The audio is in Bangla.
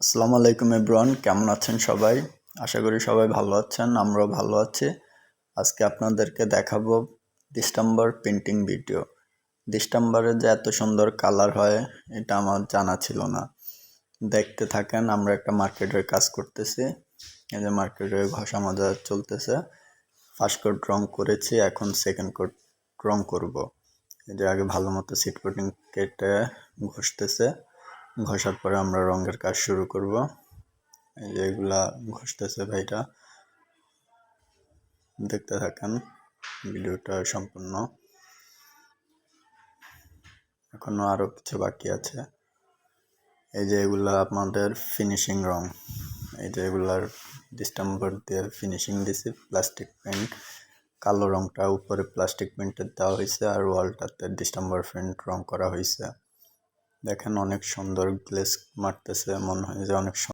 আসসালামু আলাইকুম এভরিওয়ান, কেমন আছেন সবাই? আশা করি সবাই ভালো আছেন, আমরাও ভালো আছি। আজকে আপনাদেরকে দেখাবো ডিসেম্বর পেন্টিং ভিডিও। ডিসেম্বরে যে এত সুন্দর কালার হয় এটা আমার জানা ছিল না। দেখতে থাকেন, আমরা একটা মার্কেটের কাজ করতেছি। এই যে মার্কেটের ঘষা মাজা চলতেছে। ফার্স্ট কোট রং করেছি, এখন সেকেন্ড কোট রং করব। এই যে আগে ভালো মতো সিট কোটিং কেটে ঘষতেছে, ঘষার পরে আমরা রঙের কাজ শুরু করব। এই যে এগুলা ঘষতেছে ভাইটা, দেখতে থাকেন ভিডিওটা সম্পূর্ণ। এখনো আরো কিছু বাকি আছে। এই যে এগুলা আমাদের ফিনিশিং রং। এই যে এগুলার ডিসেম্বর দিয়ে ফিনিশিং দিছি, প্লাস্টিক পেন্ট। কালো রংটা উপরে প্লাস্টিক পেন্টের দেওয়া হয়েছে, আর ওয়ালটাতে ডিসেম্বর পেন্ট রং করা হয়েছে। দেখেন অনেক সুন্দর গ্লেজ মারতেছে, মনে হয় যে অনেক